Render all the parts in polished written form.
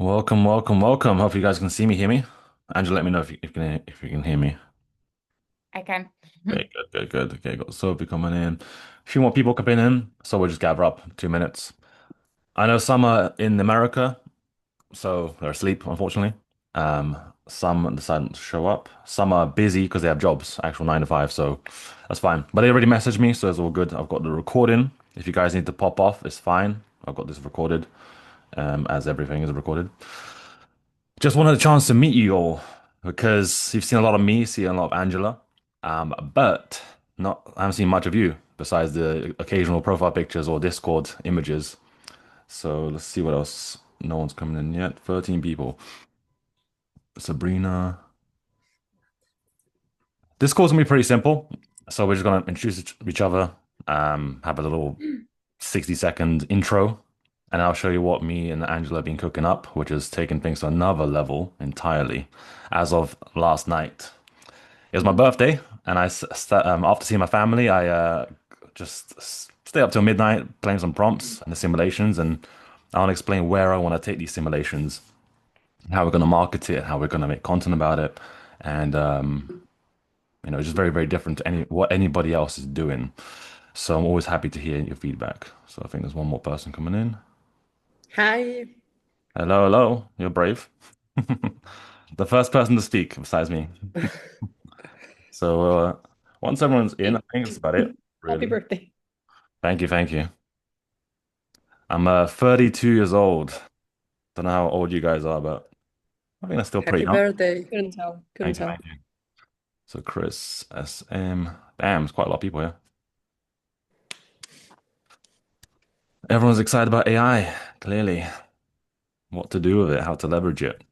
Welcome, welcome, welcome. Hope you guys can see me, hear me. Angela, let me know if you can hear me. I can. Okay, good, good, good. Okay, got Sophie coming in. A few more people coming in, so we'll just gather up 2 minutes. I know some are in America, so they're asleep, unfortunately. Um, some decided not to show up. Some are busy because they have jobs, actual 9 to 5, so that's fine. But they already messaged me, so it's all good. I've got the recording. If you guys need to pop off, it's fine. I've got this recorded, as everything is recorded. Just wanted a chance to meet you all because you've seen a lot of me, seen a lot of Angela, but not I haven't seen much of you besides the occasional profile pictures or Discord images. So let's see what else. No one's coming in yet. 13 people. Sabrina. Discord's gonna be pretty simple. So we're just gonna introduce each other, have a little 60-second intro, and I'll show you what me and Angela have been cooking up, which is taking things to another level entirely. As of last night, it was my birthday, and after seeing my family, I stay up till midnight playing some prompts and the simulations, and I want to explain where I want to take these simulations, how we're going to market it, how we're going to make content about it, and it's just very, very different to what anybody else is doing. So I'm always happy to hear your feedback. So I think there's one more person coming in. Hi. Hello, hello. You're brave. The first person to speak besides me. So once everyone's in, I think that's about it, Happy really. birthday. Thank you, thank you. I'm 32 years old. Don't know how old you guys are, but I think that's still pretty Happy young. birthday. Couldn't tell. Couldn't Thank you, tell. thank you. So Chris, SM, damn, it's quite a lot of people here. Everyone's excited about AI, clearly. What to do with it, how to leverage it,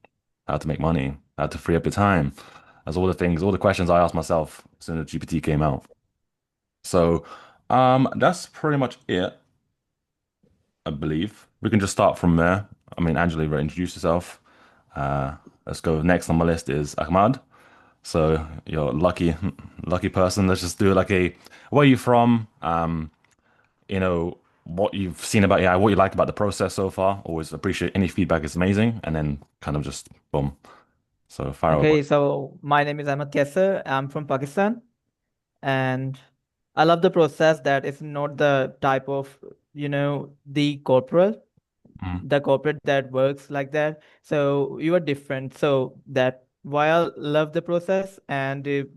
how to make money, how to free up your time. That's all the things, all the questions I asked myself as soon as GPT came out. So, that's pretty much it, I believe. We can just start from there. I mean, Angela, you introduce yourself. Let's go. Next on my list is Ahmad. So you're lucky person. Let's just do like where are you from? What you've seen about AI, what you like about the process so far. Always appreciate any feedback. It's amazing. And then kind of just boom. So fire away. Okay, so my name is Ahmed Kaisar. I'm from Pakistan, and I love the process that it's not the type of, Mm, the corporate that works like that. So you are different. So that why I love the process. And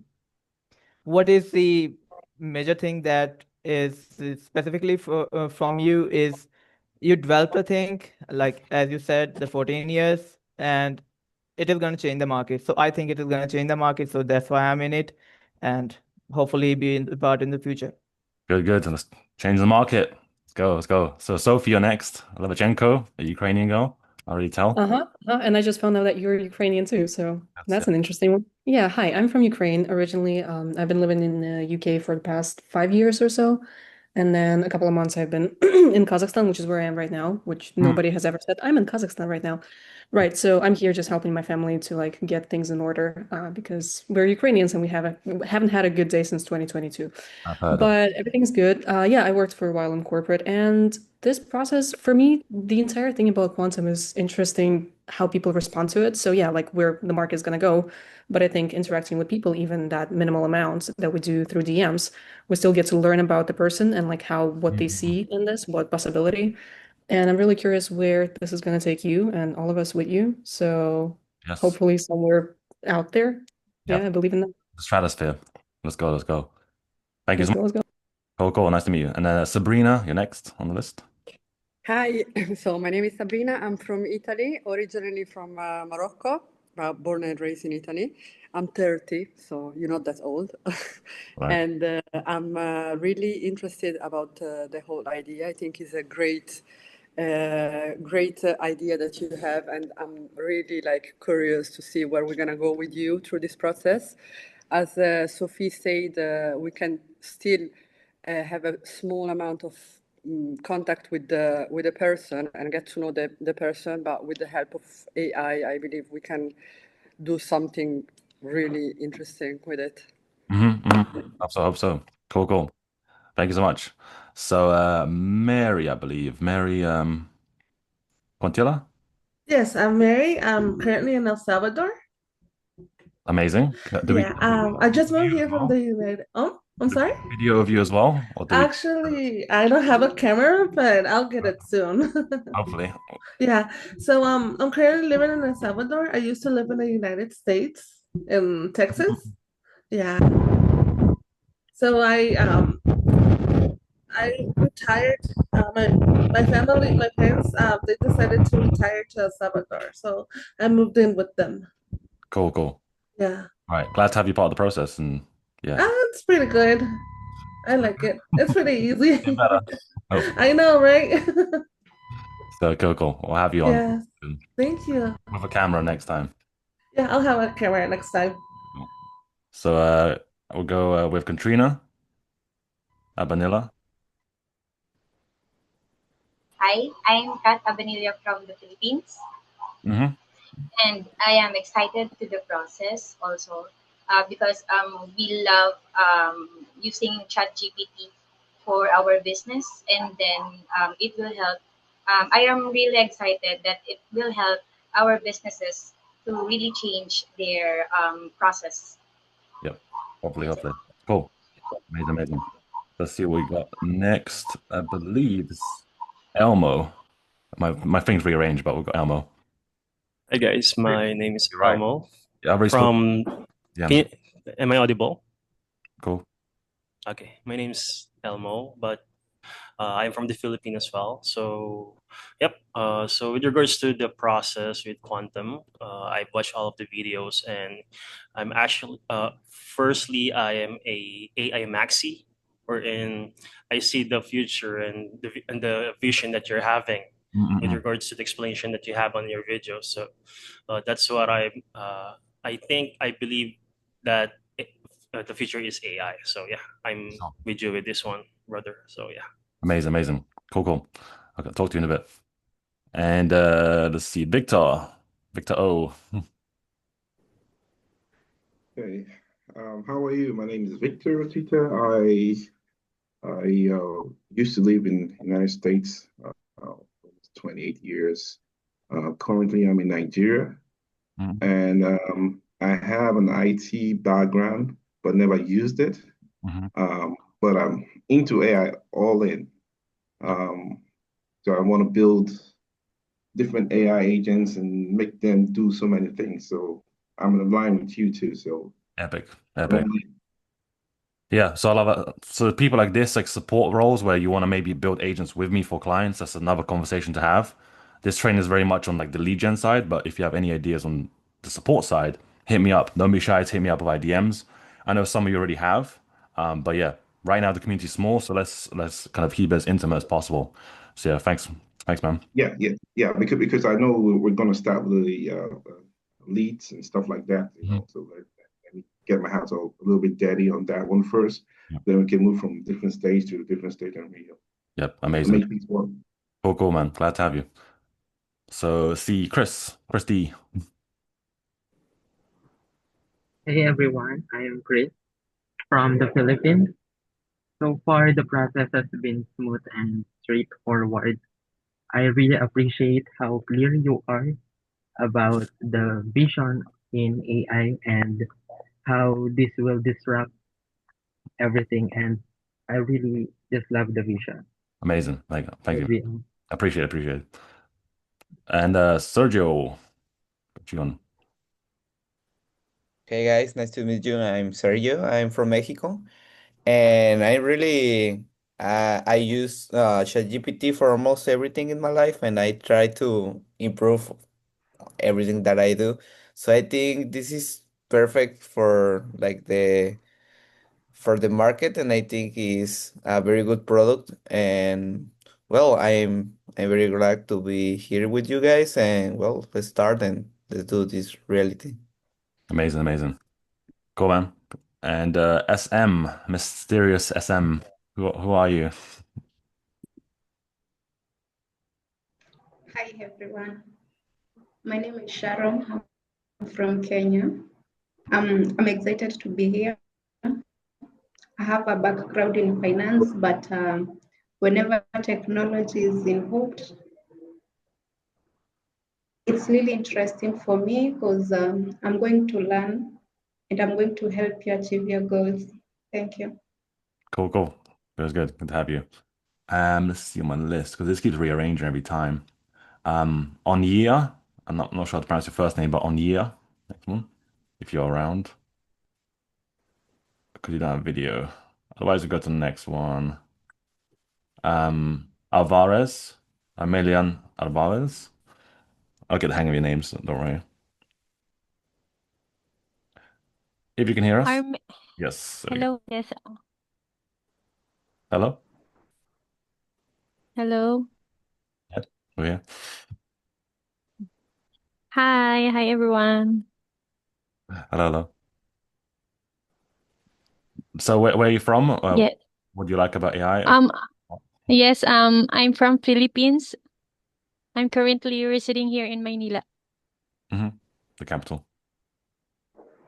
what is the major thing that is specifically from you is you developed a thing, like as you said, the 14 years, and it is going to change the market. So I think it is going to change the market. So that's why I'm in it, and hopefully be in part in the future. good, good. And let's change the market. Let's go, let's go. So Sophie, you're next. Levachenko, a Ukrainian girl. I already tell. Uh-huh. And I just found out that you're Ukrainian too, so That's that's it. an interesting one. Yeah, hi, I'm from Ukraine originally. I've been living in the UK for the past 5 years or so. And then a couple of months I've been in Kazakhstan, which is where I am right now, which Mm, nobody has ever said. I'm in Kazakhstan right now. Right, so I'm here just helping my family to like get things in order because we're Ukrainians and haven't had a good day since 2022. I've heard of. But everything's good. Yeah, I worked for a while in corporate, and this process for me, the entire thing about quantum is interesting how people respond to it. So yeah, like where the market is gonna go. But I think interacting with people, even that minimal amount that we do through DMs, we still get to learn about the person and like how what they Mm, see in this, what possibility. And I'm really curious where this is gonna take you and all of us with you. So yes. hopefully somewhere out there. Yeah, Yep. I believe in that. The stratosphere. Let's go, let's go. Thank you Let's so much. go, let's go. Cool, cool. Nice to meet you. And Sabrina, you're next on the list. Hi, so my name is Sabrina. I'm from Italy, originally from Morocco, but born and raised in Italy. I'm 30, so you're not that old. Right. And I'm really interested about the whole idea. I think it's a great idea that you have, and I'm really like curious to see where we're gonna go with you through this process. As Sophie said, we can still have a small amount of contact with the person and get to know the person, but with the help of AI, I believe we can do something really interesting with it. Hope so, hope so. Cool, cool. Thank you so much. So Mary, I believe. Mary Quantilla? Yes, I'm Mary. I'm currently in El Salvador. Amazing. Do we Yeah, get I just moved video as here from well? the United. Oh, I'm sorry. Video of you as well, or do we? Actually, I don't have a camera, but I'll get it soon. Hopefully. Yeah. So I'm currently living in El Salvador. I used to live in the United States in Texas. Yeah. So I retired. My family, my parents, they decided to retire to El Salvador. So I moved in with them. Cool, cool. Yeah. All right. Glad to have you part of the process. And yeah, It's pretty good. I like it. It's pretty get easy. better. Hopefully. I know, right? So cool, cool. We'll have you on Yes. soon Thank you. with a camera next time. Yeah, I'll have a camera next time. Cool. So we'll go with Katrina Abanilla. Hi, I'm Kat Abanilla from the Philippines, Mm-hmm. and I am excited to the process also because we love using ChatGPT for our business, and then it will help. I am really excited that it will help our businesses to really change their process. Yep. Hopefully, hopefully. Cool. Amazing, amazing. Let's see what we got next. I believe it's Elmo. My thing's rearranged, but we've got Elmo. Hi guys, my name is You're right. Elmo Yeah, I've already spoken. from. Yeah, Can am I audible? cool. Okay, my name's Elmo, but I'm from the Philippines as well. So, yep. So with regards to the process with quantum, I've watched all of the videos, and I'm actually, firstly, I am a AI maxi, wherein I see the future and the vision that you're having with Mm-mm-mm. regards to the explanation that you have on your videos. So that's what I think. I believe that the future is AI. So yeah, I'm Oh, with you with this one, brother. So yeah. amazing, amazing. Cool, cool. Okay, talk to you in a bit. And let's see, Victor. Victor O. Hey, how are you? My name is Victor Rosita. I used to live in the United States almost 28 years. Currently, I'm in Nigeria, Mm-hmm. and I have an IT background, but never used it. Mm-hmm. But I'm into AI all in. Yep. So I want to build different AI agents and make them do so many things. So I'm in line with you too. So Epic, I'm epic. all in. Yeah, so I love it. So people like this, like support roles where you want to maybe build agents with me for clients, that's another conversation to have. This training is very much on like the lead gen side, but if you have any ideas on the support side, hit me up. Don't be shy to hit me up with IDMs. I know some of you already have, but yeah, right now the community's small, so let's kind of keep it as intimate as possible. So yeah, thanks, man. Yeah. Because I know we're going to start with the leads and stuff like that. Mhm. So let me get my hands a little bit dirty on that one first. Yep, Then we can move from different stage to different stage and yep, amazing. make things work. Cool, cool, man. Glad to have you. So see Chris D. Hey everyone, I am Chris from the Philippines. So far, the process has been smooth and straightforward. I really appreciate how clear you are about the vision in AI and how this will disrupt everything. And I really just love the vision. Amazing. Thank you. Maybe, Appreciate it. And Sergio, got you on. Hey guys, nice to meet you. I'm Sergio. I'm from Mexico, and I use ChatGPT for almost everything in my life, and I try to improve everything that I do. So I think this is perfect for like the market, and I think is a very good product. And well, I'm very glad to be here with you guys, and well, let's start and let's do this reality. Amazing. Cool, man. And SM, mysterious SM. Who are you? Hi everyone. My name is Sharon. I'm from Kenya. I'm excited to be here. I have a background in finance, but whenever technology is involved, it's really interesting for me because I'm going to learn and I'm going to help you achieve your goals. Thank you. Cool, cool. It was good. Good to have you. Let's see on my list because this keeps rearranging every time. On year, I'm not sure how to pronounce your first name, but on year, next one, if you're around, because you don't have video. Otherwise, we go to the next one. Alvarez, Emilian Alvarez. I'll get the hang of your names, don't worry. If you can hear us. I'm Yes. There we go. hello, yes, Hello? hello. Yeah, we're here. Hi everyone. Hello, hello. So where are you from? Yeah. What do you like about AI? Yes, I'm from Philippines. I'm currently residing here in Manila. Mm-hmm. The capital.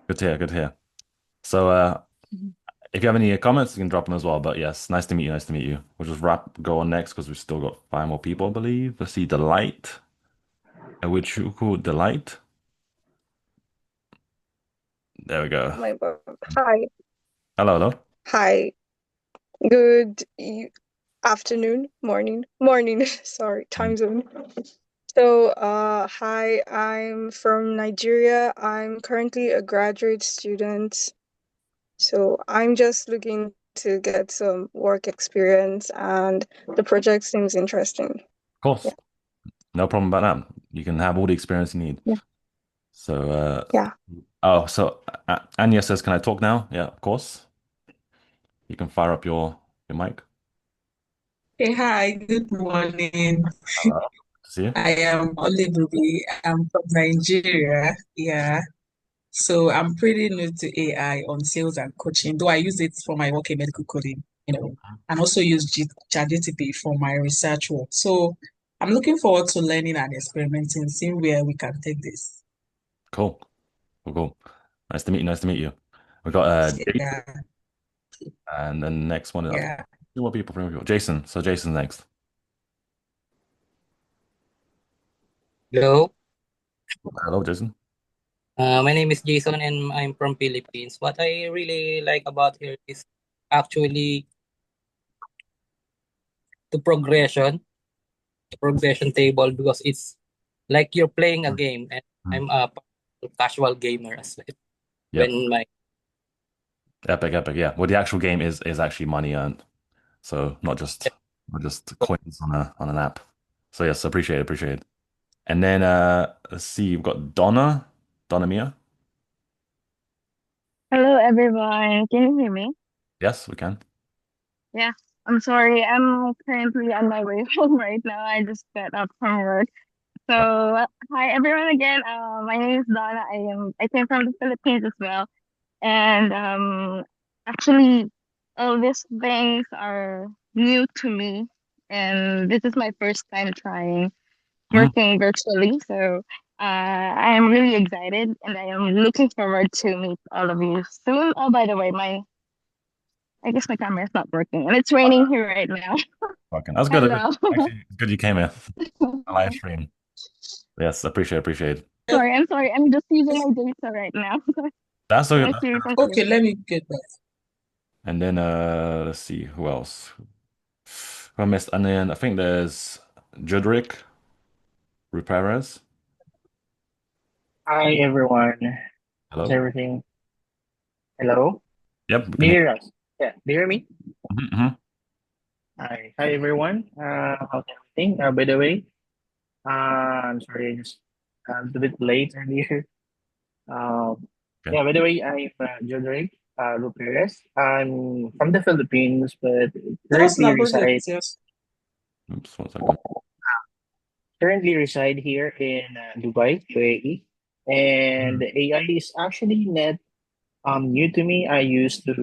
Good to hear, good to hear. So Mhm. if you have any comments, you can drop them as well. But yes, nice to meet you, nice to meet you. We'll just go on next because we've still got 5 more people, I believe. Let's see, Delight. Which who Delight? There we go. My God. Hi. Hello, hello. Hi. Good afternoon, morning, sorry, time zone. So, hi, I'm from Nigeria. I'm currently a graduate student. So, I'm just looking to get some work experience, and the project seems interesting. Of course. No problem about that. You can have all the experience you need. Yeah. So, Yeah. oh, so Anya says, can I talk now? Yeah, of course. You can fire up your mic. Hey, hi, good morning. Hello. See you. I am Olibube. I'm from Nigeria. Yeah. So I'm pretty new to AI on sales and coaching, though I use it for my work in medical coding, and also use ChatGPT for my research work. So I'm looking forward to learning and experimenting, seeing where we can take this. Cool. Cool, cool. Nice to meet you. Nice to meet you. We got Jason, Yeah. and then the next one is Yeah. 2 more people, 3 more people. Jason. So Jason's next. Hello, Hello, Jason. my name is Jason and I'm from Philippines. What I really like about here is actually the progression table because it's like you're playing a game and I'm a casual gamer as well. Yep. When my Epic, epic. Yeah. Well, the actual game is actually money earned. So not just coins on an app. So yes, appreciate it, appreciate it. And then let's see, we've got Donna Mia. Hello, everyone. Can you hear me? Yes, we can. Yeah, I'm sorry. I'm currently on my way home right now. I just got out from work. So, hi everyone again. My name is Donna. I came from the Philippines as well, and actually, all these things are new to me, and this is my first time trying working virtually. So, I am really excited, and I am looking forward to meet all of you soon. Oh, by the way, I guess my camera is not working, and it's raining here right now. Fucking, that's good. Hello. Actually, it's good you came here. A live stream. Yes, appreciate it. I'm sorry. I'm just using my data right now. That's okay. Thank you. Thank Okay, you. let me get back. And then let's see who else. Who I missed. And then I think there's Judrick Ruperez. Hi everyone. Hello. Is everything? Hello? Yep, we Do can you hear. hear us? Yeah, do you hear me? Mhm. Hi everyone. How's everything? By the way, I'm sorry, I just a little bit late earlier. Okay. Yeah, by the way, I'm Jodrick Ruperez. I'm from the Philippines, but That's currently not project, reside yes. Oops, 1 second. currently reside here in Dubai, UAE. And AI is actually not new to me. I'm used of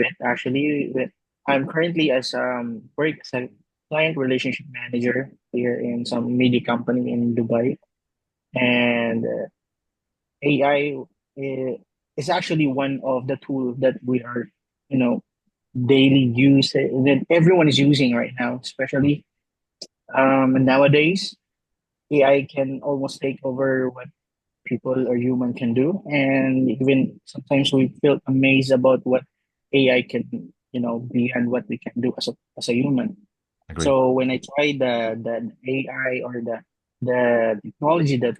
it actually. I'm currently as work as a client relationship manager here in some media company in Dubai, and AI is actually one of the tools that we are, you know, daily use that everyone is using right now, especially nowadays. AI can almost take over what people or human can do, and even sometimes we feel amazed about what AI can, beyond what we can do as a human. Agreed. So when I try the AI or the technology that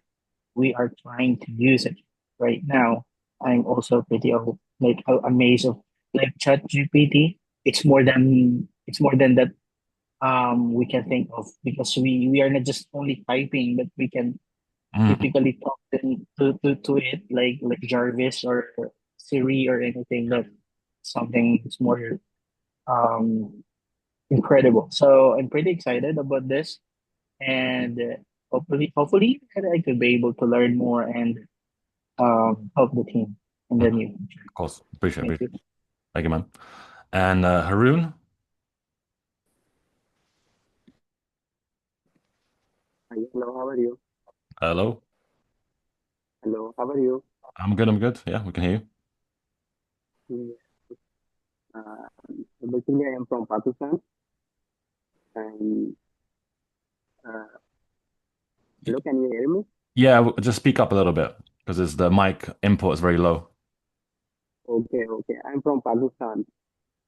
we are trying to use it right now, I'm also pretty amazed of like ChatGPT. It's more than that we can think of, because we are not just only typing, but we can Mm, typically talk to it like Jarvis or Siri or anything, that something is more um incredible. So I'm pretty excited about this, and hopefully I could be able to learn more and help the team in the mm, near future. of course. Appreciate, Thank appreciate. you. Thank you, man. And Haroon, Hi, hello, how are you? hello. Hello, how are you? I'm good. I'm good. Yeah, we can hear you. Mm, basically, I am from Pakistan, and uh, Y- hello, can you hear me? Yeah, just speak up a little bit because the mic input is very low. Okay, okay. I'm from Pakistan,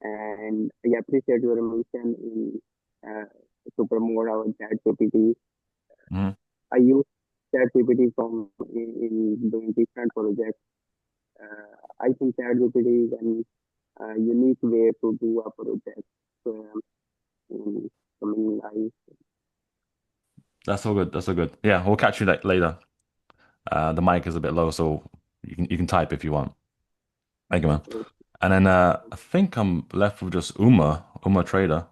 and I appreciate your mention in to promote our ChatGPT. Mm, I use ChatGPT in doing different projects. I think ChatGPT is an unique way to do a project. In coming life. that's all good. That's all good. Yeah, we'll catch you later. The mic is a bit low, so you can type if you want. Thank you, man. And then I think I'm left with just Uma Trader,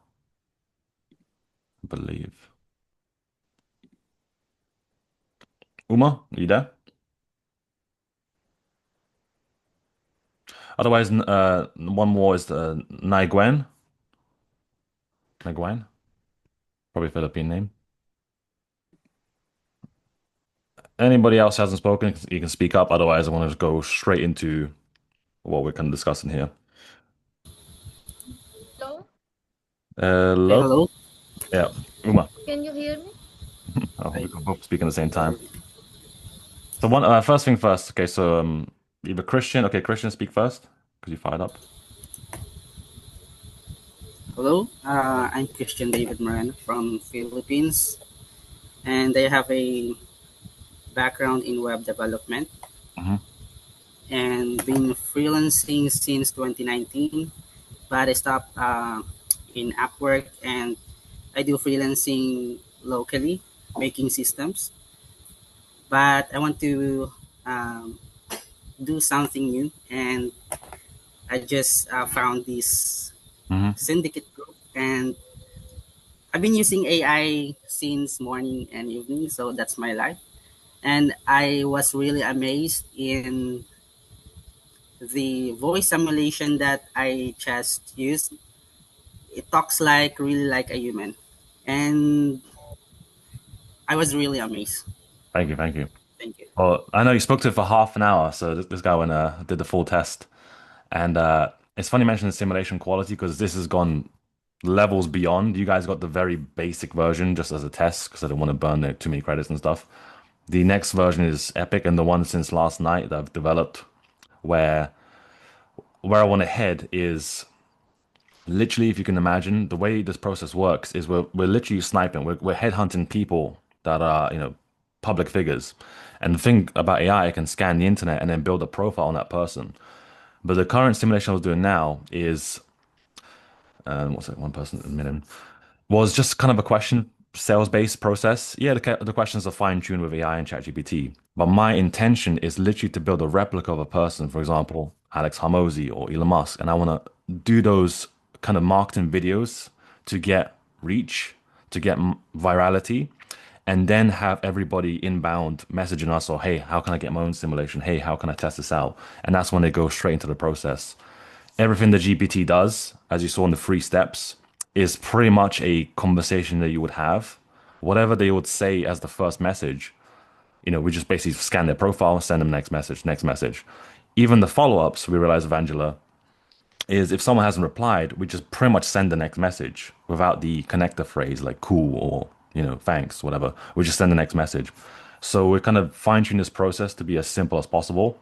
I believe. Uma, are you there? Otherwise, one more is Nai Gwen. Nai Gwen, probably a Philippine name. Anybody else hasn't spoken, you can speak up. Otherwise, I want to just go straight into what we're kind of discussing here. Hello? Hello? Hello? Yeah, Uma. Can you hear me? Oh, we can both speak at the same time. So one first thing first. Okay, so either Christian. Okay, Christian, speak first because you fired up. Hello, I'm Christian David Moran from Philippines, and I have a background in web development Hmm. and been freelancing since 2019. But I stopped in Upwork, and I do freelancing locally, making systems. But I want to um, do something new, and I just found this Hmm. syndicate group, and I've been using AI since morning and evening, so that's my life. And I was really amazed in the voice simulation that I just used. It talks like really like a human, and I was really amazed. Thank you, thank you. Thank you. Well, I know you spoke to it for half an hour, so this guy went did the full test, and it's funny you mentioned the simulation quality because this has gone levels beyond. You guys got the very basic version just as a test because I don't want to burn too many credits and stuff. The next version is epic, and the one since last night that I've developed, where I want to head is literally, if you can imagine, the way this process works is we're literally sniping. We're headhunting people that are public figures, and the thing about AI, I can scan the internet and then build a profile on that person. But the current simulation I was doing now is what's it? One person at a minute was just kind of a question sales based process. Yeah, the questions are fine tuned with AI and ChatGPT, but my intention is literally to build a replica of a person, for example, Alex Hormozy or Elon Musk, and I want to do those kind of marketing videos to get reach, to get virality, and then have everybody inbound messaging us or hey, how can I get my own simulation? Hey, how can I test this out? And that's when they go straight into the process. Everything the GPT does, as you saw in the 3 steps, is pretty much a conversation that you would have. Whatever they would say as the first message, we just basically scan their profile, send them next message, next message. Even the follow-ups, we realize, Evangela, is if someone hasn't replied, we just pretty much send the next message without the connector phrase like cool or thanks, whatever. We just send the next message. So we're kind of fine-tuning this process to be as simple as possible.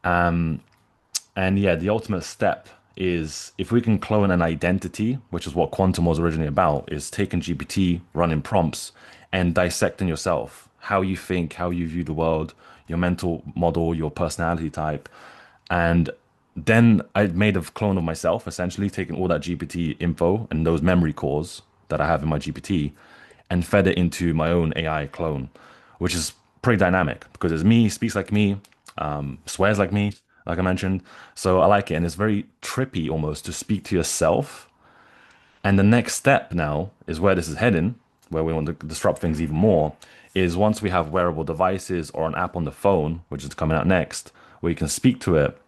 And yeah, the ultimate step is if we can clone an identity, which is what quantum was originally about, is taking GPT, running prompts, and dissecting yourself, how you think, how you view the world, your mental model, your personality type. And then I made a clone of myself, essentially taking all that GPT info and those memory cores that I have in my GPT and fed it into my own AI clone, which is pretty dynamic because it's me, speaks like me, swears like I mentioned. So I like it. And it's very trippy almost to speak to yourself. And the next step now is where this is heading, where we want to disrupt things even more, is once we have wearable devices or an app on the phone, which is coming out next, where you can speak to it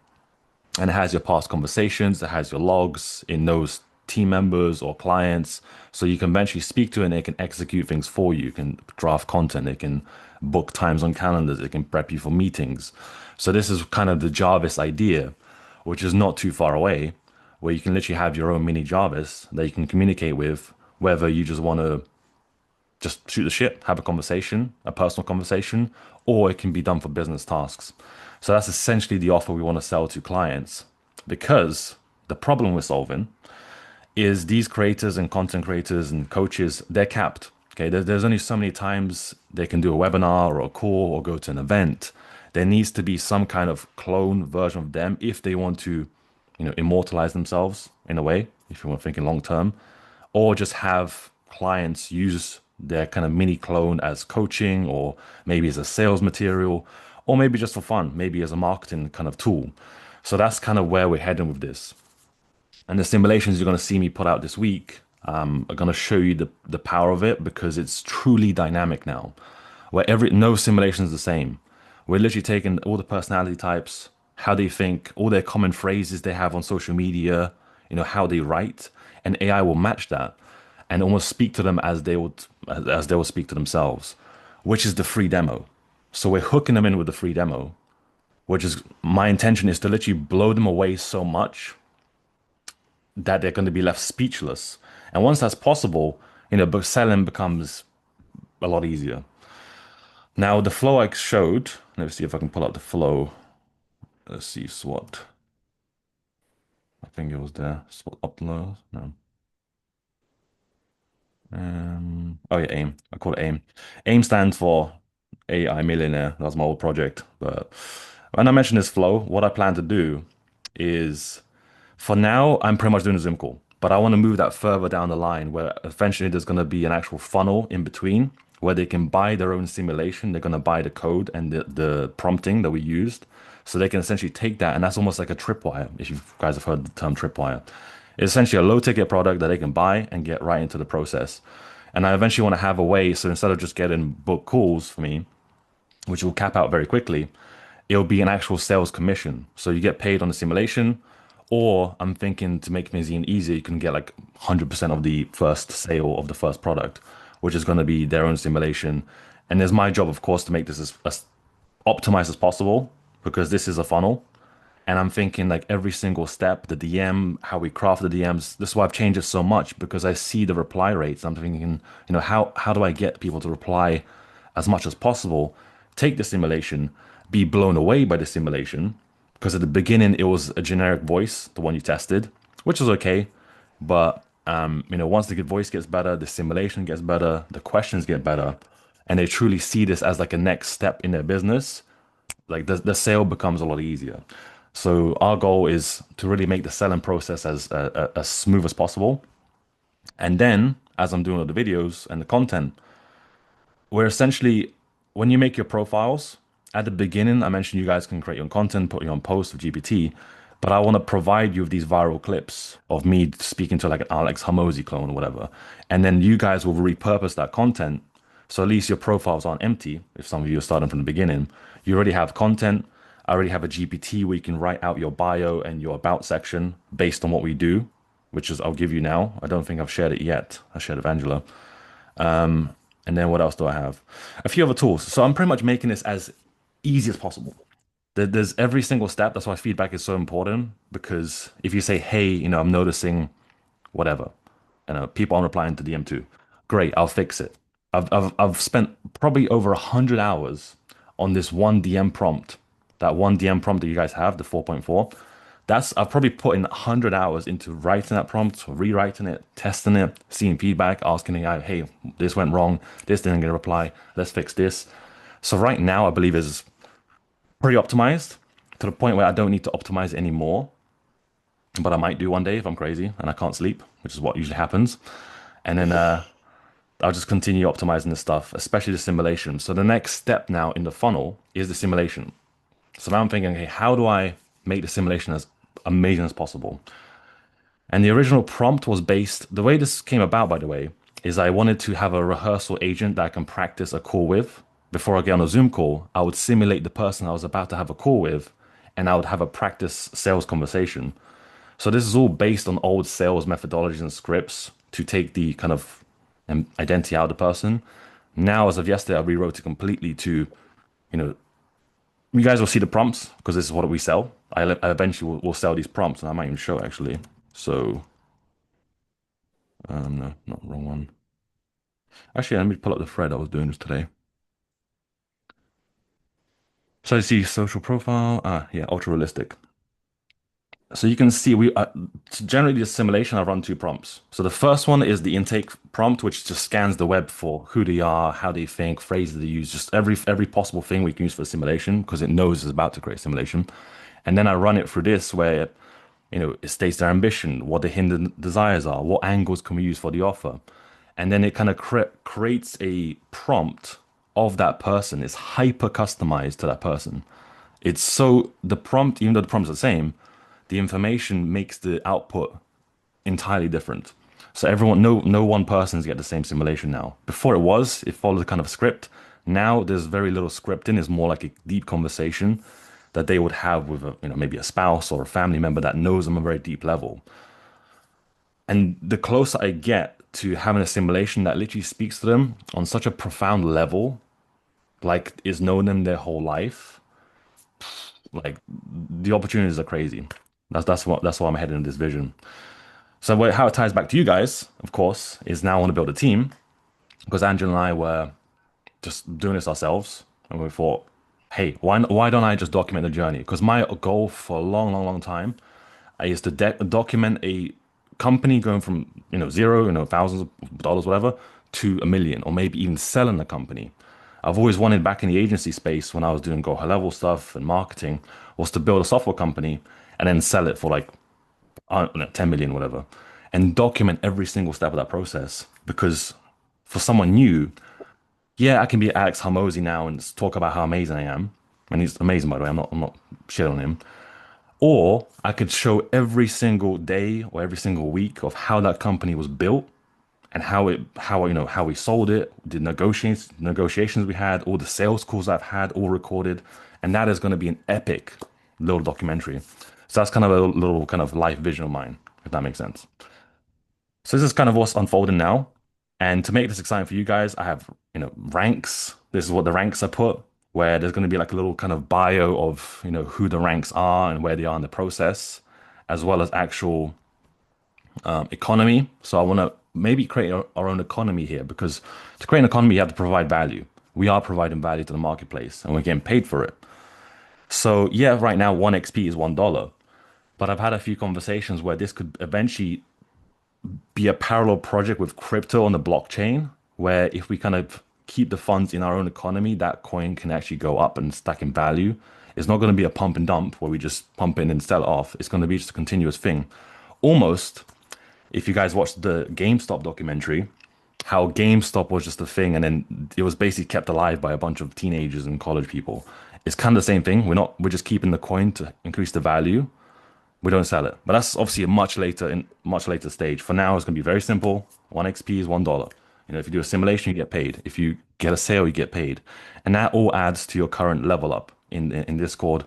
and it has your past conversations, it has your logs, it knows team members or clients. So you can eventually speak to it and it can execute things for you. It can draft content, it can book times on calendars, it can prep you for meetings. So this is kind of the Jarvis idea, which is not too far away, where you can literally have your own mini Jarvis that you can communicate with, whether you just want to just shoot the shit, have a conversation, a personal conversation, or it can be done for business tasks. So that's essentially the offer we want to sell to clients because the problem we're solving is these creators and content creators and coaches, they're capped. Okay, there's only so many times they can do a webinar or a call or go to an event. There needs to be some kind of clone version of them if they want to, immortalize themselves in a way, if you want to think in long term, or just have clients use their kind of mini clone as coaching or maybe as a sales material or maybe just for fun, maybe as a marketing kind of tool. So that's kind of where we're heading with this. And the simulations you're going to see me put out this week are going to show you the power of it because it's truly dynamic now, where no simulation is the same. We're literally taking all the personality types, how they think, all their common phrases they have on social media, how they write, and AI will match that and almost speak to them as they would speak to themselves, which is the free demo. So we're hooking them in with the free demo, which is my intention is to literally blow them away so much that they're going to be left speechless. And once that's possible, book selling becomes a lot easier. Now, the flow I showed, let's see if I can pull out the flow. Let's see, SWAT. I think it was there. SWAT upload. No. Oh yeah, AIM. I call it AIM. AIM stands for AI Millionaire. That's my old project. But when I mention this flow, what I plan to do is for now, I'm pretty much doing a Zoom call, but I want to move that further down the line where eventually there's going to be an actual funnel in between where they can buy their own simulation. They're going to buy the code and the prompting that we used. So they can essentially take that, and that's almost like a tripwire, if you guys have heard the term tripwire. It's essentially a low ticket product that they can buy and get right into the process. And I eventually want to have a way, so instead of just getting book calls for me, which will cap out very quickly, it'll be an actual sales commission. So you get paid on the simulation, or I'm thinking to make things even easier, you can get like 100% of the first sale of the first product, which is going to be their own simulation. And it's my job, of course, to make this as optimized as possible because this is a funnel. And I'm thinking like every single step, the DM, how we craft the DMs. This is why I've changed it so much because I see the reply rates. I'm thinking, how do I get people to reply as much as possible? Take the simulation, be blown away by the simulation, because at the beginning it was a generic voice, the one you tested, which was okay. But once the voice gets better, the simulation gets better, the questions get better, and they truly see this as like a next step in their business, like the sale becomes a lot easier. So our goal is to really make the selling process as smooth as possible. And then, as I'm doing all the videos and the content, we're essentially, when you make your profiles, at the beginning, I mentioned you guys can create your own content, put your own posts with GPT, but I want to provide you with these viral clips of me speaking to like an Alex Hamosi clone or whatever. And then you guys will repurpose that content. So at least your profiles aren't empty. If some of you are starting from the beginning, you already have content. I already have a GPT where you can write out your bio and your about section based on what we do, which is I'll give you now. I don't think I've shared it yet. I shared it with Angela. And then what else do I have? A few other tools. So I'm pretty much making this as easy as possible. There's every single step. That's why feedback is so important, because if you say, hey, I'm noticing whatever, people aren't replying to DM2. Great, I'll fix it. I've spent probably over 100 hours on this one DM prompt. That one DM prompt that you guys have, the 4.4. I've probably put in 100 hours into writing that prompt, rewriting it, testing it, seeing feedback, asking AI, hey, this went wrong, this didn't get a reply, let's fix this. So right now, I believe is pretty optimized to the point where I don't need to optimize it anymore. But I might do one day if I'm crazy and I can't sleep, which is what usually happens. And then I'll just continue optimizing this stuff, especially the simulation. So the next step now in the funnel is the simulation. So now I'm thinking, okay, how do I make the simulation as amazing as possible? And the original prompt was based, the way this came about, by the way, is I wanted to have a rehearsal agent that I can practice a call with. Before I get on a Zoom call, I would simulate the person I was about to have a call with, and I would have a practice sales conversation. So this is all based on old sales methodologies and scripts to take the kind of identity out of the person. Now, as of yesterday, I rewrote it completely to, you know, you guys will see the prompts because this is what we sell. I eventually will sell these prompts, and I might even show it actually. So, no, not the wrong one. Actually, let me pull up the thread I was doing this today. So I see social profile. Yeah, ultra realistic. So you can see generally the simulation I run two prompts. So the first one is the intake prompt, which just scans the web for who they are, how they think, phrases they use, just every possible thing we can use for simulation because it knows it's about to create simulation. And then I run it through this where it states their ambition, what the hidden desires are, what angles can we use for the offer. And then it kind of creates a prompt of that person. It's hyper customized to that person. It's so the prompt, even though the prompt's the same, the information makes the output entirely different. So no one person's get the same simulation now. Before it followed a kind of script. Now there's very little scripting. It's more like a deep conversation that they would have with maybe a spouse or a family member that knows them on a very deep level. And the closer I get to having a simulation that literally speaks to them on such a profound level, like is known them their whole life, like the opportunities are crazy. That's why I'm heading in this vision. So how it ties back to you guys, of course, is now I want to build a team because Angela and I were just doing this ourselves, and we thought, hey, why don't I just document the journey? Because my goal for a long, long, long time is to document a company going from zero, thousands of dollars, whatever, to a million, or maybe even selling a company. I've always wanted back in the agency space when I was doing go high level stuff and marketing was to build a software company and then sell it for like 10 million, whatever, and document every single step of that process. Because for someone new, yeah, I can be Alex Hormozy now and talk about how amazing I am. And he's amazing, by the way. I'm not shit on him. Or I could show every single day or every single week of how that company was built and how we sold it, the negotiations we had, all the sales calls I've had, all recorded, and that is going to be an epic little documentary. So that's kind of a little kind of life vision of mine, if that makes sense. So this is kind of what's unfolding now, and to make this exciting for you guys, I have ranks. This is what the ranks are put, where there's going to be like a little kind of bio of who the ranks are and where they are in the process, as well as actual economy. So I want to maybe create our own economy here because to create an economy, you have to provide value. We are providing value to the marketplace and we're getting paid for it. So yeah, right now 1XP is $1, but I've had a few conversations where this could eventually be a parallel project with crypto on the blockchain, where if we kind of keep the funds in our own economy, that coin can actually go up and stack in value. It's not going to be a pump and dump where we just pump in and sell it off. It's going to be just a continuous thing. Almost, if you guys watched the GameStop documentary, how GameStop was just a thing and then it was basically kept alive by a bunch of teenagers and college people. It's kind of the same thing. We're just keeping the coin to increase the value. We don't sell it. But that's obviously a much later stage. For now, it's going to be very simple. 1XP is $1. If you do a simulation, you get paid. If you get a sale, you get paid. And that all adds to your current level up in Discord.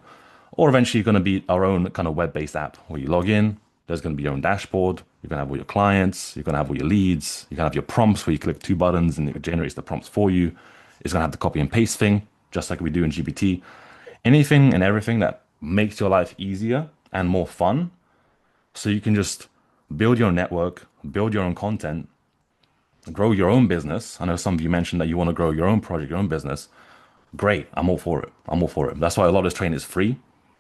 Or eventually, going to be our own kind of web-based app where you log in. There's going to be your own dashboard. You're going to have all your clients. You're going to have all your leads. You're going to have your prompts where you click two buttons and it generates the prompts for you. It's going to have the copy and paste thing, just like we do in GPT. Anything and everything that makes your life easier and more fun, so you can just build your own network, build your own content, grow your own business. I know some of you mentioned that you want to grow your own project, your own business. Great. I'm all for it. I'm all for it. That's why a lot of this training is free.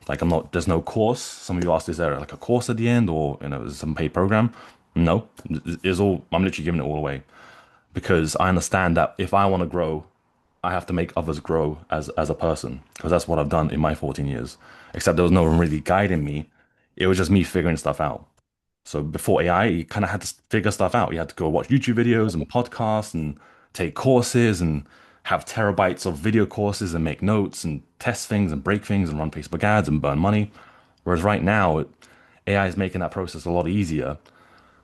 Like there's no course. Some of you asked, is there like a course at the end or, some paid program? No, I'm literally giving it all away because I understand that if I want to grow, I have to make others grow as a person because that's what I've done in my 14 years. Except there was no one really guiding me. It was just me figuring stuff out. So before AI, you kind of had to figure stuff out. You had to go watch YouTube videos and podcasts and take courses and have terabytes of video courses and make notes and test things and break things and run Facebook ads and burn money. Whereas right now, AI is making that process a lot easier.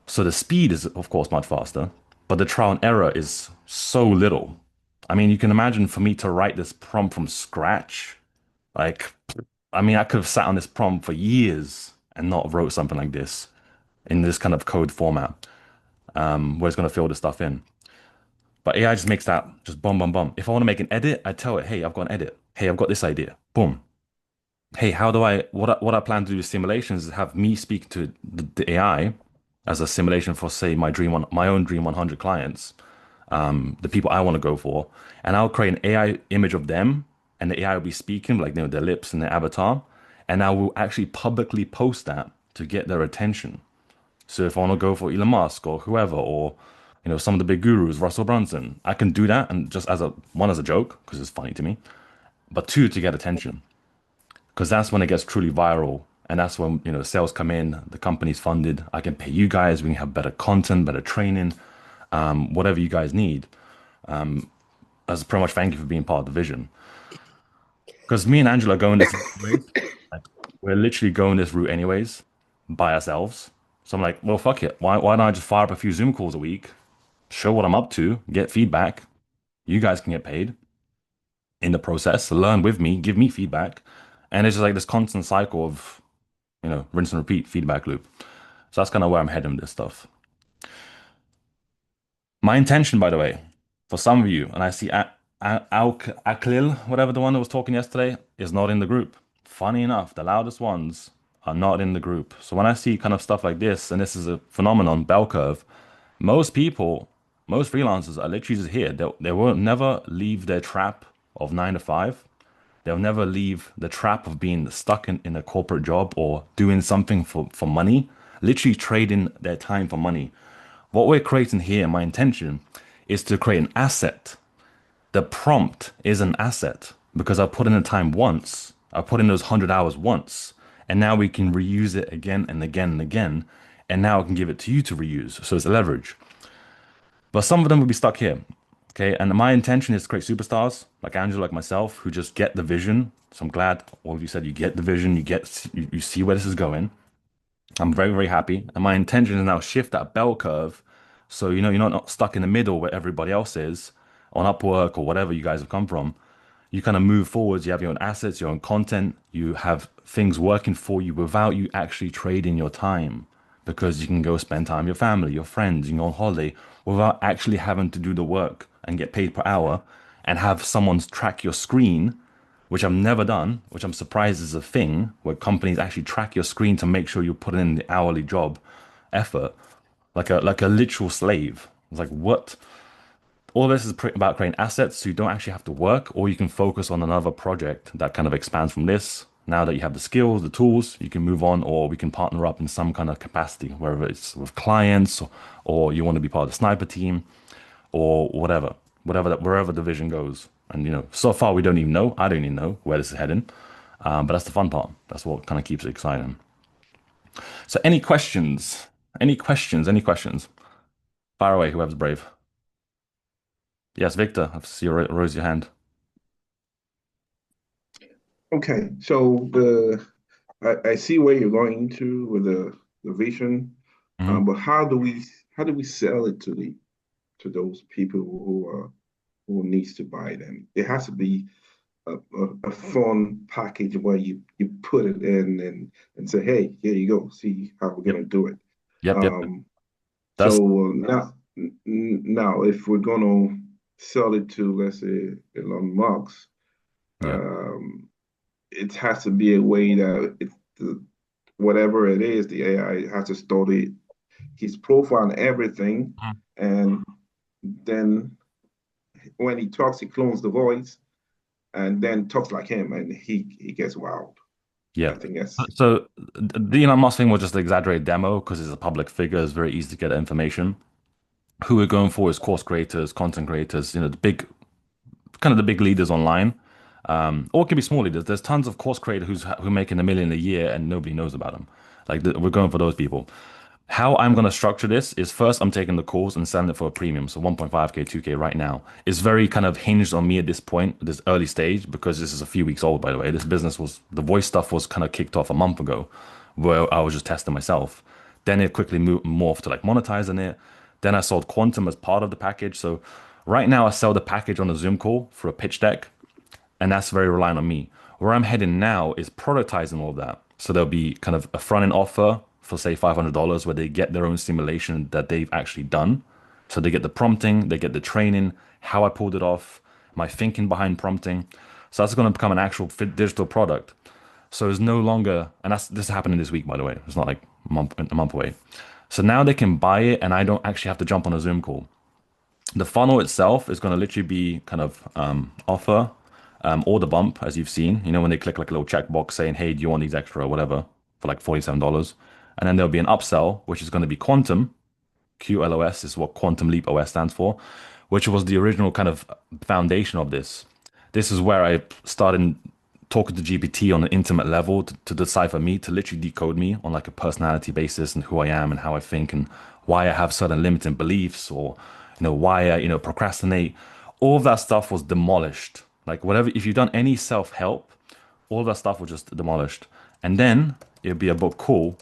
So the speed is, of course, much faster, but the trial and error is so little. I mean, you can imagine for me to write this prompt from scratch, like, I mean, I could have sat on this prompt for years and not wrote something like this in this kind of code format, where it's going to fill this stuff in. But AI just makes that just boom, boom, boom. If I want to make an edit, I tell it, hey, I've got an edit. Hey, I've got this idea. Boom. Hey, what I plan to do with simulations is have me speak to the AI as a simulation for, say, my own Dream 100 clients, the people I want to go for, and I'll create an AI image of them, and the AI will be speaking, like, their lips and their avatar, and I will actually publicly post that to get their attention. So if I want to go for Elon Musk or whoever, or some of the big gurus, Russell Brunson, I can do that, and just as a joke because it's funny to me, but two, to get attention, because that's when it gets truly viral, and that's when sales come in, the company's funded. I can pay you guys. We can have better content, better training, whatever you guys need. As pretty much thank you for being part of the vision. Because me and Angela are going this anyways. Like, we're literally going this route anyways by ourselves. So I'm like, well, fuck it. Why don't I just fire up a few Zoom calls a week, show what I'm up to, get feedback. You guys can get paid in the process, learn with me, give me feedback. And it's just like this constant cycle of, rinse and repeat feedback loop. So that's kind of where I'm heading with this stuff. My intention, by the way, for some of you, and I see Aklil, whatever the one that was talking yesterday, is not in the group. Funny enough, the loudest ones are not in the group. So when I see kind of stuff like this, and this is a phenomenon, bell curve, most people, most freelancers are literally just here. They will never leave their trap of 9 to 5. They'll never leave the trap of being stuck in a corporate job or doing something for money, literally trading their time for money. What we're creating here, my intention, is to create an asset. The prompt is an asset because I put in the time once, I put in those 100 hours once, and now we can reuse it again and again and again, and now I can give it to you to reuse. So it's a leverage. But some of them will be stuck here. Okay, and my intention is to create superstars like Angela, like myself, who just get the vision. So I'm glad all of you said you get the vision, you see where this is going. I'm very, very happy. And my intention is now shift that bell curve. So, you're not stuck in the middle where everybody else is on Upwork or whatever you guys have come from. You kind of move forwards. You have your own assets, your own content. You have things working for you without you actually trading your time, because you can go spend time with your family, your friends, you can go on holiday without actually having to do the work and get paid per hour and have someone track your screen, which I've never done, which I'm surprised is a thing where companies actually track your screen to make sure you're putting in the hourly job effort, like a literal slave. It's like, what? All this is about creating assets so you don't actually have to work, or you can focus on another project that kind of expands from this. Now that you have the skills, the tools, you can move on, or we can partner up in some kind of capacity, whether it's with clients, or you want to be part of the sniper team, or wherever the vision goes. And so far we don't even know. I don't even know where this is heading, but that's the fun part. That's what kind of keeps it exciting. So, any questions? Any questions? Any questions? Fire away, whoever's brave. Yes, Victor, I see you raise your hand. Okay, so I see where you're going into with the vision, but how do we sell it to those people who needs to buy them? It has to be a fun package where you put it in and say, hey, here you go, see how we're gonna do it. Yep. So now, if we're gonna sell it to, let's say, Elon Musk, Yeah. it has to be a way that whatever it is, the AI has to study his profile and everything, and then when he talks, he clones the voice and then talks like him, and he gets wild. Yeah. I think that's So the Elon Musk thing was just an exaggerated demo because he's a public figure. It's very easy to get information. Who we're going for is course creators, content creators, the big, kind of the big leaders online. Or it could be small leaders. There's tons of course creators who are making 1 million a year and nobody knows about them. Like we're going for those people. How I'm going to structure this is first I'm taking the calls and selling it for a premium. So 1.5K, 2K right now. It's very kind of hinged on me at this point, this early stage, because this is a few weeks old, by the way. This business the voice stuff was kind of kicked off a month ago where I was just testing myself. Then it quickly morphed to like monetizing it. Then I sold Quantum as part of the package. So right now I sell the package on a Zoom call for a pitch deck, and that's very reliant on me. Where I'm heading now is productizing all of that. So there'll be kind of a front end offer for say $500 where they get their own simulation that they've actually done. So they get the prompting, they get the training, how I pulled it off, my thinking behind prompting. So that's going to become an actual digital product. So it's no longer, and this is happening this week, by the way. It's not like a month away. So now they can buy it, and I don't actually have to jump on a Zoom call. The funnel itself is going to literally be kind of offer or the bump, as you've seen. When they click like a little checkbox saying, "Hey, do you want these extra or whatever?" for like $47, and then there'll be an upsell, which is going to be Quantum. QLOS is what Quantum Leap OS stands for, which was the original kind of foundation of this. This is where I started talking to GPT on an intimate level to decipher me, to literally decode me on like a personality basis and who I am and how I think and why I have certain limiting beliefs or why I procrastinate. All of that stuff was demolished. Like whatever, if you've done any self-help, all of that stuff was just demolished. And then it'd be a book call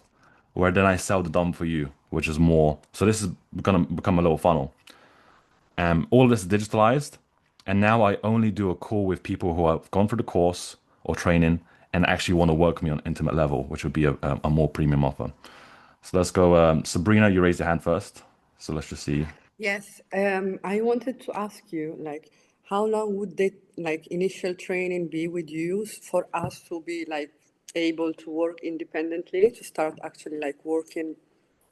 where then I sell the dumb for you, which is more. So this is gonna become a little funnel. All of this is digitalized, and now I only do a call with people who have gone through the course or training and actually want to work with me on intimate level, which would be a more premium offer. So let's go. Sabrina, you raised your hand first. So let's just see. Yes, I wanted to ask you, like, how long would the like initial training be with you for us to be like able to work independently, to start actually like working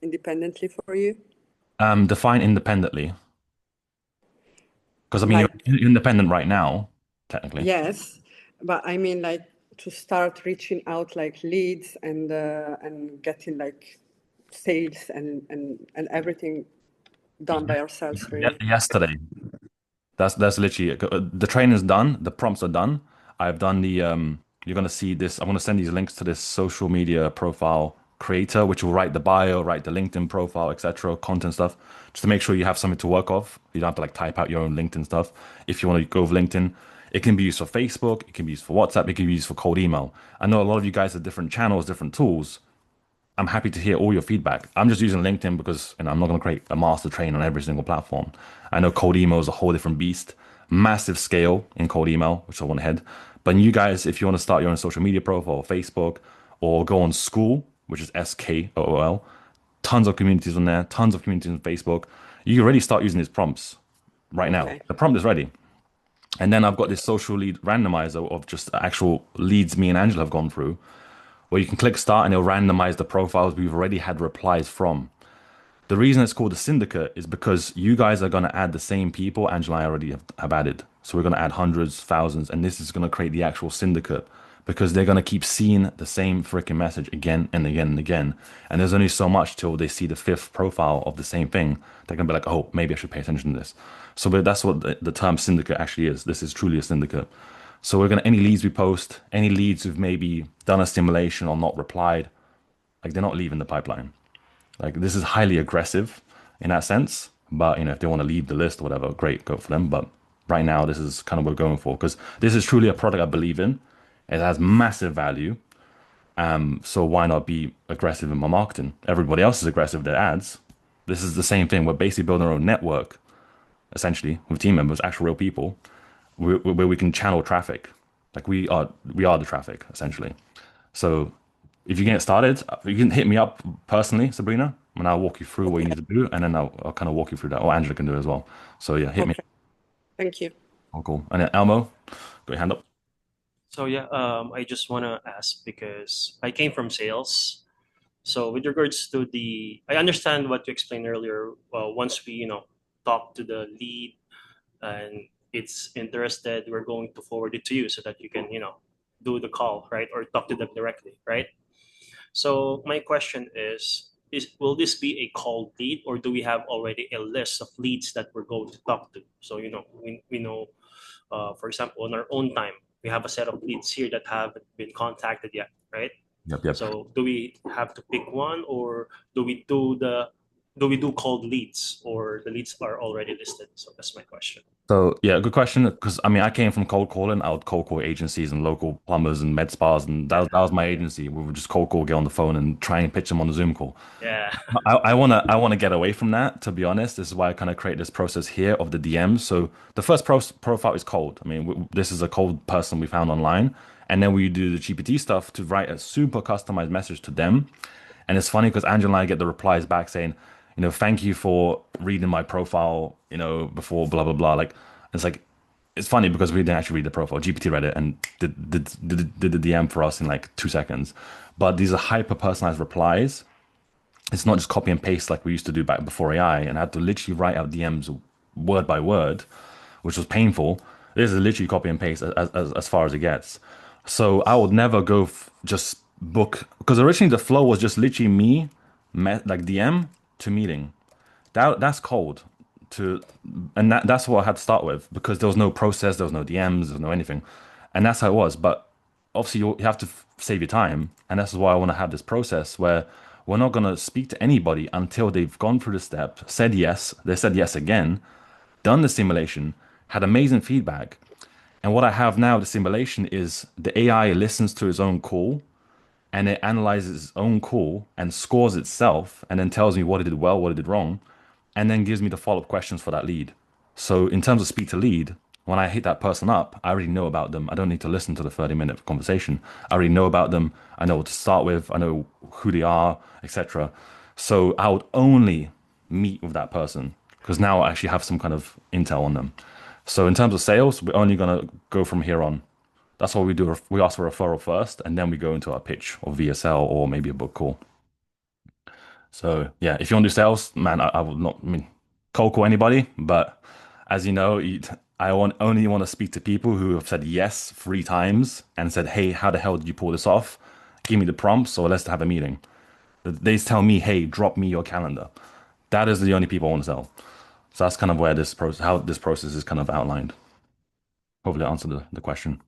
independently for you? Define independently. Because I mean, Like, you're independent right now, technically. yes, but I mean like to start reaching out like leads and getting like sales and everything done by ourselves, really. Yesterday. That's literally the training's done. The prompts are done. I've done the you're gonna see this. I'm gonna send these links to this social media profile creator, which will write the bio, write the LinkedIn profile, etc., content stuff, just to make sure you have something to work off. You don't have to like type out your own LinkedIn stuff. If you want to go with LinkedIn, it can be used for Facebook, it can be used for WhatsApp, it can be used for cold email. I know a lot of you guys have different channels, different tools. I'm happy to hear all your feedback. I'm just using LinkedIn because I'm not going to create a master train on every single platform. I know cold email is a whole different beast, massive scale in cold email, which I want to head. But you guys, if you want to start your own social media profile, Facebook, or go on School, which is SKOOL, tons of communities on there, tons of communities on Facebook. You can already start using these prompts right now. Okay. The prompt is ready. And then I've got this social lead randomizer of just actual leads me and Angela have gone through, where you can click start and it'll randomize the profiles we've already had replies from. The reason it's called a syndicate is because you guys are going to add the same people Angela and I already have added. So we're going to add hundreds, thousands, and this is going to create the actual syndicate because they're going to keep seeing the same freaking message again and again and again. And there's only so much till they see the fifth profile of the same thing. They're going to be like, oh, maybe I should pay attention to this. So but that's what the term syndicate actually is. This is truly a syndicate. So we're going to, any leads we post, any leads who've maybe done a simulation or not replied, like they're not leaving the pipeline. Like this is highly aggressive in that sense. But if they want to leave the list or whatever, great, go for them. But right now, this is kind of what we're going for because this is truly a product I believe in. It has massive value. So why not be aggressive in my marketing? Everybody else is aggressive with their ads. This is the same thing. We're basically building our own network, essentially, with team members, actual real people, where we can channel traffic. Like we are the traffic, essentially. So if you get started, you can hit me up personally, Sabrina, and I'll walk you through what you need to do, and then I'll kind of walk you through that. Or Angela can do it as well. So yeah, hit me. Thank you. Oh, cool. And then Elmo, got your hand up. So yeah, I just want to ask because I came from sales. So with regards to I understand what you explained earlier. Once we, talk to the lead and it's interested, we're going to forward it to you so that you can, do the call, right? Or talk to them directly, right? So my question is will this be a cold lead or do we have already a list of leads that we're going to talk to? So, we know, for example, on our own time, we have a set of leads here that haven't been contacted yet, right? Yep. So do we have to pick one or do we do cold leads or the leads are already listed? So that's my question. So yeah, good question. Because I mean, I came from cold calling. I would cold call agencies and local plumbers and med spas, and that was my agency. We would just cold call, get on the phone, and try and pitch them on the Zoom call. Yeah. I wanna get away from that. To be honest, this is why I kind of create this process here of the DMs. So the first profile is cold. I mean, this is a cold person we found online, and then we do the GPT stuff to write a super customized message to them. And it's funny because Angela and I get the replies back saying, thank you for reading my profile, before blah blah blah. Like it's like it's funny because we didn't actually read the profile. GPT read it and did the DM for us in like 2 seconds. But these are hyper personalized replies. It's not just copy and paste like we used to do back before AI, and I had to literally write out DMs word by word, which was painful. This is literally copy and paste as far as it gets. So I would never go just book because originally the flow was just literally me, like DM to meeting. That's cold to, and that's what I had to start with because there was no process, there was no DMs, there was no anything, and that's how it was. But obviously you have to save your time, and this is why I want to have this process where we're not gonna speak to anybody until they've gone through the step, said yes, they said yes again, done the simulation, had amazing feedback. And what I have now, the simulation is the AI listens to its own call and it analyzes its own call and scores itself and then tells me what it did well, what it did wrong, and then gives me the follow-up questions for that lead. So in terms of speak to lead, when I hit that person up, I already know about them. I don't need to listen to the 30-minute conversation. I already know about them. I know what to start with. I know who they are, etc. So I would only meet with that person because now I actually have some kind of intel on them. So in terms of sales, we're only gonna go from here on. That's what we do. We ask for a referral first, and then we go into our pitch or VSL or maybe a book call. So yeah, if you want to do sales, man, I will not. I mean, cold call anybody, but as you know, only want to speak to people who have said yes 3 times and said, "Hey, how the hell did you pull this off? Give me the prompts, or let's have a meeting." They tell me, "Hey, drop me your calendar." That is the only people I want to sell. So that's kind of where how this process is kind of outlined. Hopefully, I answered the question.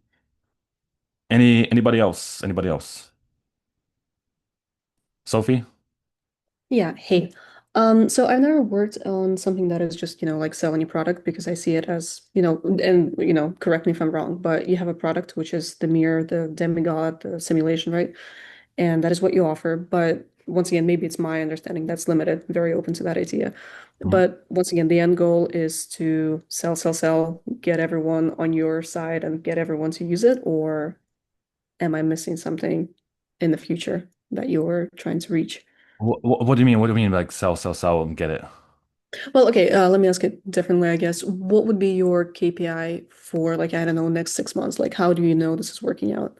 Anybody else? Anybody else? Sophie? Yeah, hey. So I've never worked on something that is just, like selling a product because I see it as, and, correct me if I'm wrong, but you have a product which is the mirror, the demigod, the simulation, right? And that is what you offer. But once again, maybe it's my understanding that's limited, very open to that idea. But once again, the end goal is to sell, get everyone on your side and get everyone to use it, or am I missing something in the future that you're trying to reach? What do you mean? What do you mean like sell and get it? Well, okay, let me ask it differently, I guess. What would be your KPI for like, I don't know, next 6 months? Like, how do you know this is working out?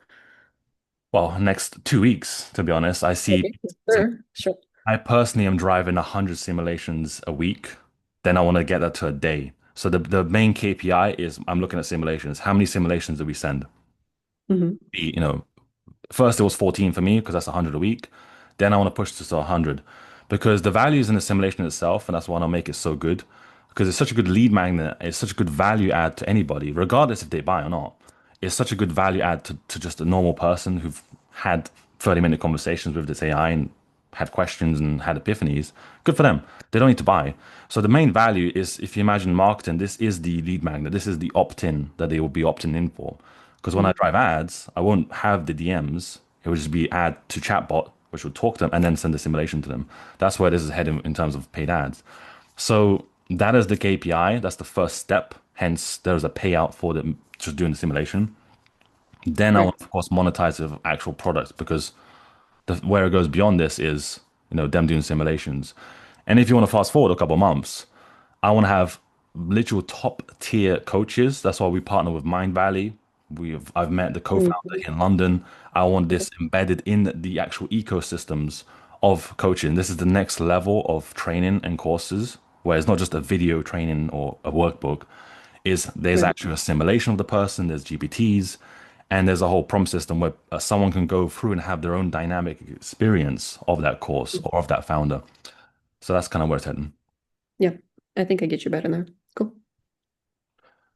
Well, next 2 weeks, to be honest, I see. Okay, sure. I personally am driving 100 simulations a week. Then I want to get that to a day. So the main KPI is I'm looking at simulations. How many simulations do we send? Mhm. First it was 14 for me because that's 100 a week. Then I want to push this to 100 because the values in the simulation itself, and that's why I'll make it so good because it's such a good lead magnet. It's such a good value add to anybody, regardless if they buy or not. It's such a good value add to just a normal person who've had 30-minute conversations with this AI and had questions and had epiphanies. Good for them. They don't need to buy. So the main value is if you imagine marketing, this is the lead magnet. This is the opt-in that they will be opting in for. Because when I drive ads, I won't have the DMs. It would just be ad to chatbot, which would talk to them and then send the simulation to them. That's where this is heading in terms of paid ads. So that is the KPI. That's the first step. Hence, there's a payout for them just doing the simulation. Then I want to, of course, monetize the actual products because where it goes beyond this is, them doing simulations. And if you want to fast forward a couple of months, I want to have literal top tier coaches. That's why we partner with Mind Valley. I've met the co-founder in London. I want this embedded in the actual ecosystems of coaching. This is the next level of training and courses where it's not just a video training or a workbook, is there's Right. actually a simulation of the person, there's GPTs, and there's a whole prompt system where someone can go through and have their own dynamic experience of that course or of that founder. So that's kind of where it's heading. Yeah, I think I get you better now. Cool.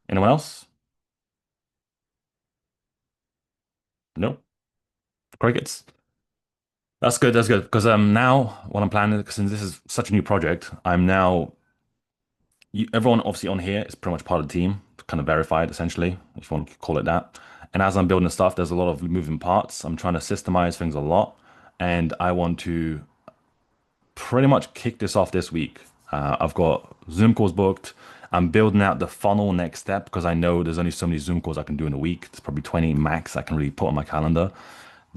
Anyone else? No? Crickets? That's good. That's good. Because now what I'm planning, since this is such a new project, I'm now everyone obviously on here is pretty much part of the team, kind of verified essentially, if you want to call it that. And as I'm building the stuff, there's a lot of moving parts. I'm trying to systemize things a lot, and I want to pretty much kick this off this week. I've got Zoom calls booked. I'm building out the funnel next step because I know there's only so many Zoom calls I can do in a week. It's probably 20 max I can really put on my calendar.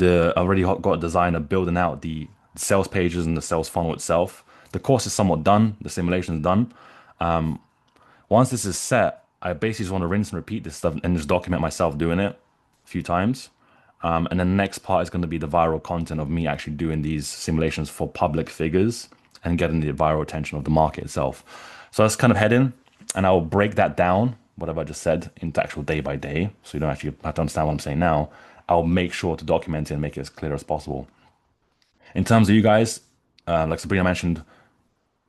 I already got a designer building out the sales pages and the sales funnel itself. The course is somewhat done. The simulation is done. Once this is set, I basically just want to rinse and repeat this stuff and just document myself doing it a few times. And then the next part is going to be the viral content of me actually doing these simulations for public figures and getting the viral attention of the market itself. So that's kind of heading, and I'll break that down, whatever I just said, into actual day by day. So you don't actually have to understand what I'm saying now. I'll make sure to document it and make it as clear as possible. In terms of you guys, like Sabrina mentioned,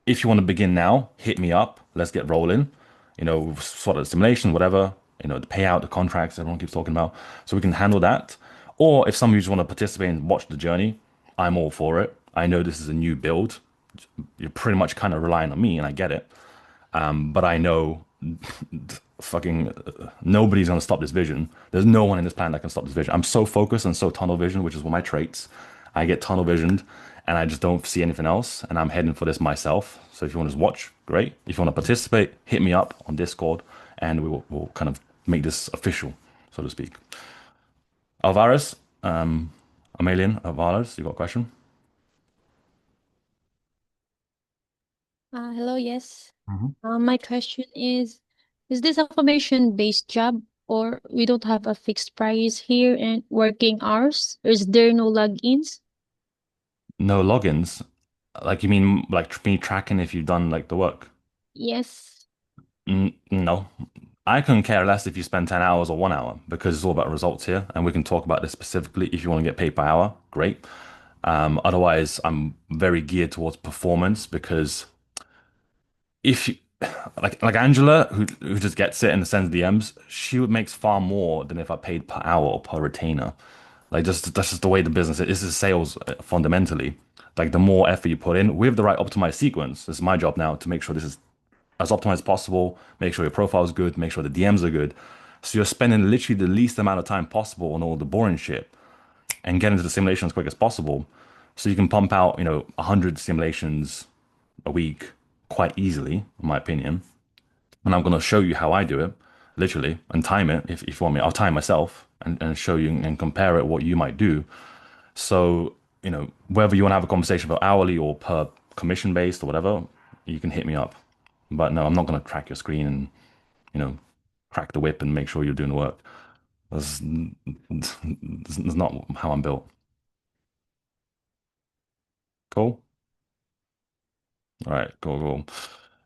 if you want to begin now, hit me up. Let's get rolling. Sort of simulation, whatever, the payout, the contracts everyone keeps talking about. So we can handle that. Or if some of you just want to participate and watch the journey, I'm all for it. I know this is a new build. You're pretty much kind of relying on me, and I get it. But I know fucking nobody's going to stop this vision. There's no one in this planet that can stop this vision. I'm so focused and so tunnel vision, which is one of my traits. I get tunnel visioned and I just don't see anything else. And I'm heading for this myself. So if you want to just watch, great. If you want to participate, hit me up on Discord and we'll kind of make this official, so to speak. Alvarez, Amelian Alvarez, you got a question? Hello, yes. Mhm. My question is this a commission-based job or we don't have a fixed price here and working hours? Or is there no logins? No logins? Like you mean like me tracking if you've done like the work? Yes. No. I couldn't care less if you spend 10 hours or 1 hour because it's all about results here. And we can talk about this specifically. If you want to get paid per hour, great. Otherwise, I'm very geared towards performance because if you, like Angela, who just gets it and sends DMs, she would makes far more than if I paid per hour or per retainer. Like that's just the way the business is. This is sales fundamentally. Like the more effort you put in with the right optimized sequence, this is my job now to make sure this is as optimized as possible, make sure your profile is good, make sure the DMs are good. So you're spending literally the least amount of time possible on all the boring shit and get into the simulation as quick as possible. So you can pump out, 100 simulations a week quite easily, in my opinion. And I'm going to show you how I do it, literally, and time it. If you want me, I'll time myself and show you and compare it what you might do. So, whether you want to have a conversation about hourly or per commission based or whatever, you can hit me up. But no, I'm not going to track your screen and, crack the whip and make sure you're doing the work. That's not how I'm built. Cool. All right, cool.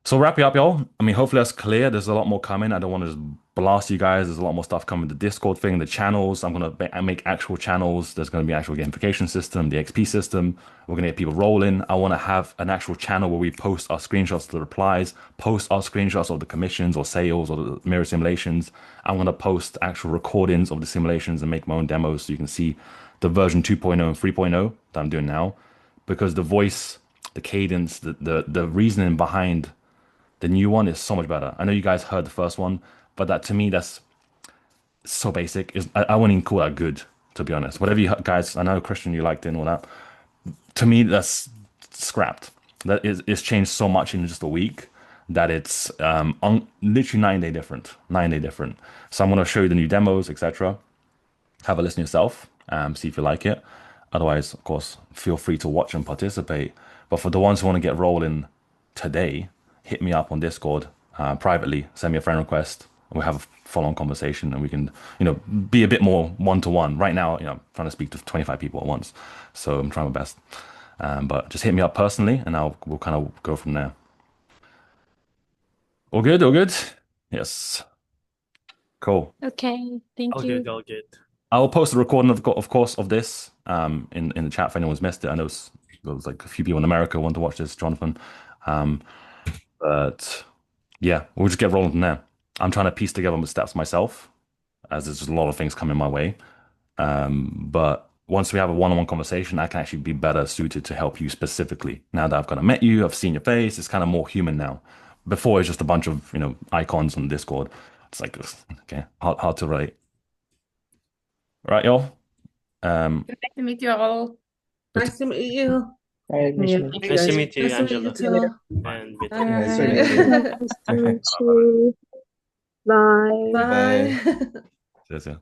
So wrap it up, y'all. I mean, hopefully that's clear. There's a lot more coming. I don't want to just blast you guys. There's a lot more stuff coming. The Discord thing, the channels. I'm gonna make actual channels. There's gonna be an actual gamification system, the XP system. We're gonna get people rolling. I want to have an actual channel where we post our screenshots of the replies, post our screenshots of the commissions or sales or the mirror simulations. I'm gonna post actual recordings of the simulations and make my own demos so you can see the version 2.0 and 3.0 that I'm doing now, because the voice, the cadence, the reasoning behind the new one is so much better. I know you guys heard the first one, but that to me, that's so basic. I wouldn't even call that good, to be honest. Whatever you guys, I know Christian, you liked it and all that. To me, that's scrapped. That is, it's changed so much in just a week that it's literally 9 day different. 9 day different. So I'm gonna show you the new demos, etc. Have a listen yourself, see if you like it. Otherwise, of course, feel free to watch and participate. But for the ones who want to get rolling today, hit me up on Discord privately, send me a friend request, and we'll have a full-on conversation and we can, be a bit more one-to-one. Right now, I'm trying to speak to 25 people at once, so I'm trying my best. But just hit me up personally and we'll kind of go from there. All good? All good? Yes. Cool. Okay, thank All you. good, all good. I will post a recording of course of this in the chat if anyone's missed it. I know there was like a few people in America who want to watch this, Jonathan. But yeah, we'll just get rolling from there. I'm trying to piece together the steps myself, as there's just a lot of things coming my way. But once we have a one-on-one conversation, I can actually be better suited to help you specifically. Now that I've kind of met you, I've seen your face, it's kind of more human now. Before it's just a bunch of icons on Discord. It's like okay, hard to relate. Right, y'all. Nice to meet you all. Nice to meet you. Nice Yeah. to meet you Nice to guys. meet you, Nice to meet you Angela. too. And Vito. All Nice to right. meet you. Nice to meet you. Bye. Bye. Bye. Cheers, yeah.